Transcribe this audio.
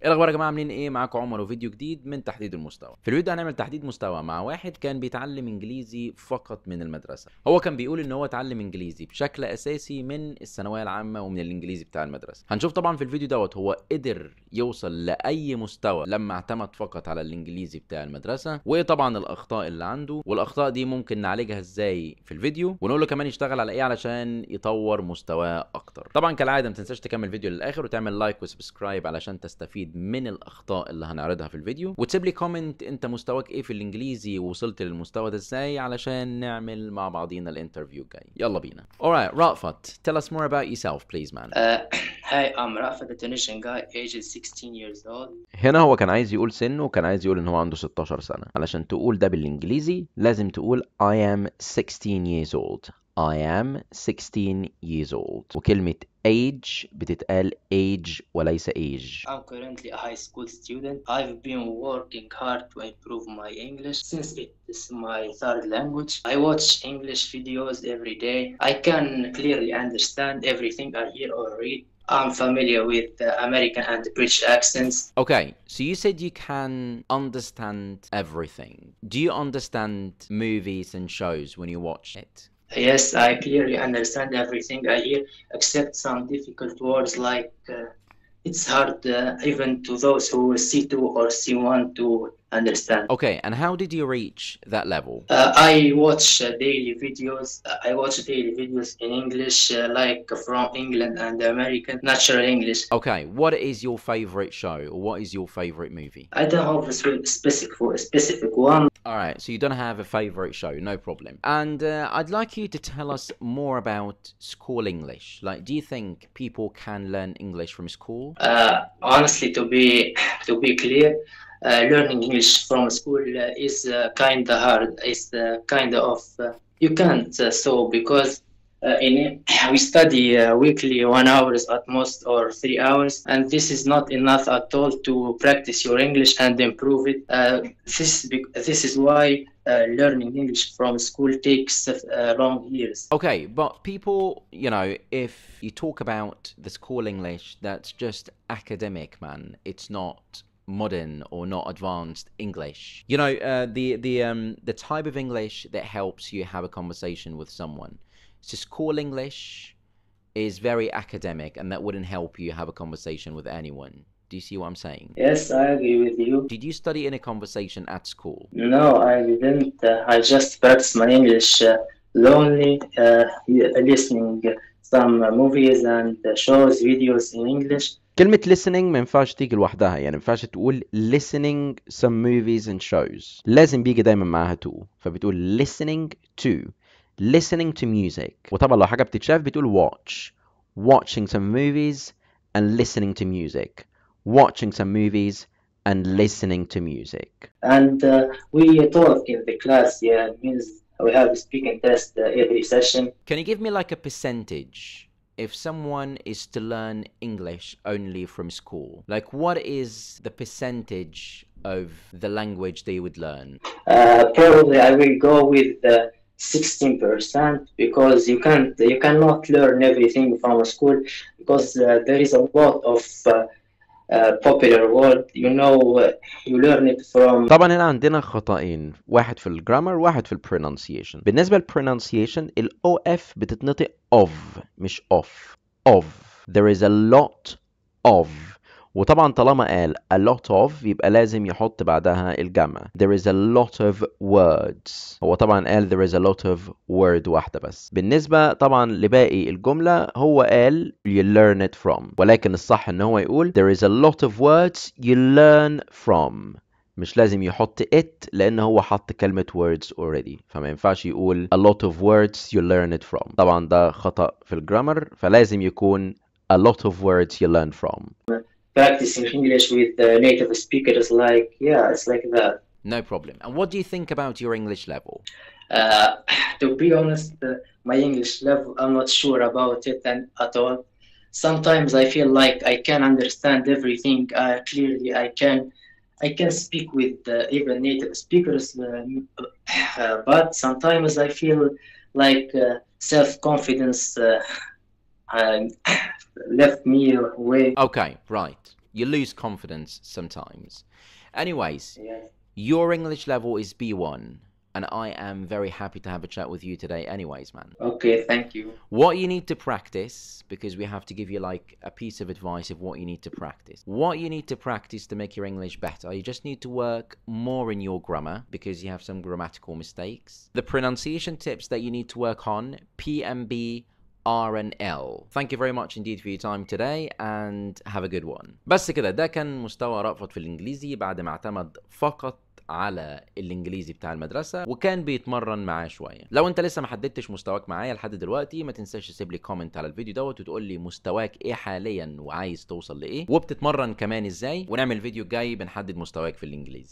ايه الاخبار يا جماعه؟ عاملين ايه؟ معاكم عمر وفيديو جديد من تحديد المستوى. في الفيديو هنعمل تحديد مستوى مع واحد كان بيتعلم انجليزي فقط من المدرسه. هو كان بيقول ان هو اتعلم انجليزي بشكل اساسي من الثانويه العامه ومن الانجليزي بتاع المدرسه. هنشوف طبعا في الفيديو دوت هو قدر يوصل لاي مستوى لما اعتمد فقط على الانجليزي بتاع المدرسه، وايه طبعا الاخطاء اللي عنده، والاخطاء دي ممكن نعالجها ازاي في الفيديو، ونقول له كمان يشتغل على ايه علشان يطور مستواه اكتر. طبعا كالعاده ما تنساش تكمل الفيديو للاخر وتعمل لايك وسبسكرايب علشان تستفيد من الاخطاء اللي هنعرضها في الفيديو، وتسيب لي كومنت انت مستواك ايه في الانجليزي ووصلت للمستوى ده ازاي علشان نعمل مع بعضينا الانترفيو الجاي. يلا بينا. Alright, Rafat, tell us more about yourself please man. Hi, I'm Rafat, a Tunisian guy, aged 16 years old. هنا هو كان عايز يقول سنه وكان عايز يقول ان هو عنده 16 سنة. علشان تقول ده بالانجليزي لازم تقول I am 16 years old. I am 16 years old. وكلمة age بتتقال age وليس age. I'm currently a high school student. I've been working hard to improve my English since it's my third language. I watch English videos every day. I can clearly understand everything I hear or read. I'm familiar with American and British accents. Okay, so you said you can understand everything. Do you understand movies and shows when you watch it? Yes, I clearly understand everything I hear, except some difficult words like it's hard even to those who C2 or C1 to understand. Okay, and how did you reach that level? I watch daily videos. I watch daily videos in English, like from England and American natural English. Okay, what is your favorite show or what is your favorite movie? I don't have a specific one. Alright, so you don't have a favorite show, no problem. And I'd like you to tell us more about school English. Like, do you think people can learn English from school? Honestly, to be clear, learning English from school is kind of hard. It's kind of you can't so because in we study weekly 1 hours at most or 3 hours, and this is not enough at all to practice your English and improve it. This is why learning English from school takes long years. Okay, but people, you know, if you talk about the school English, that's just academic, man. It's not modern or not advanced English. You know, the type of English that helps you have a conversation with someone. So school English is very academic, and that wouldn't help you have a conversation with anyone. Do you see what I'm saying? Yes, I agree with you. Did you study in a conversation at school? No, I didn't. I just practice my English lonely, listening some movies and shows, videos in English. كلمة listening ما ينفعش تيجي لوحدها، يعني ما ينفعش تقول listening some movies and shows، لازم بيجي دايما معاها to، فبتقول listening to music. وطبعا لو حاجة بتتشاف بتقول watching some movies and listening to music. watching some movies and listening to music. And we talk in the class, yeah, it means we have a speaking test every session. Can you give me like a percentage if someone is to learn English only from school? Like, what is the percentage of the language they would learn? Probably I will go with 16% because you cannot learn everything from a school because there is a lot of popular word, you know, you learn it from. طبعا هنا عندنا خطأين، واحد في الجرامر واحد في البرونانسيشن. بالنسبة للبرونانسيشن ال OF بتتنطق of مش off. of. There is a lot of. وطبعا طالما قال a lot of يبقى لازم يحط بعدها الجمع. There is a lot of words. هو طبعا قال there is a lot of word واحدة بس. بالنسبة طبعا لباقي الجملة هو قال you learn it from، ولكن الصح ان هو يقول there is a lot of words you learn from. مش لازم يحط it لان هو حط كلمة words already، فما ينفعش يقول a lot of words you learn it from. طبعا ده خطأ في الجرامر، فلازم يكون a lot of words you learn from. Practicing English with native speakers, like, yeah, it's like that. No problem. And what do you think about your English level? To be honest, my English level, I'm not sure about it at all. Sometimes I feel like I can understand everything clearly. I can speak with even native speakers, but sometimes I feel like self-confidence left me away. Okay, right. You lose confidence sometimes. Anyways, Yes. your English level is B1, and I am very happy to have a chat with you today anyways, man. Okay, thank you. What you need to practice, because we have to give you like a piece of advice of what you need to practice. What you need to practice to make your English better, you just need to work more in your grammar because you have some grammatical mistakes. The pronunciation tips that you need to work on, PMB, R and L. Thank you very much indeed for your time today and have a good one. بس كده، ده كان مستوى رأفت في الإنجليزي بعد ما اعتمد فقط على الانجليزي بتاع المدرسه وكان بيتمرن معاه شويه. لو انت لسه ما حددتش مستواك معايا لحد دلوقتي، ما تنساش تسيب لي كومنت على الفيديو دوت وتقول لي مستواك ايه حاليا وعايز توصل لايه وبتتمرن كمان ازاي، ونعمل فيديو جاي بنحدد مستواك في الانجليزي.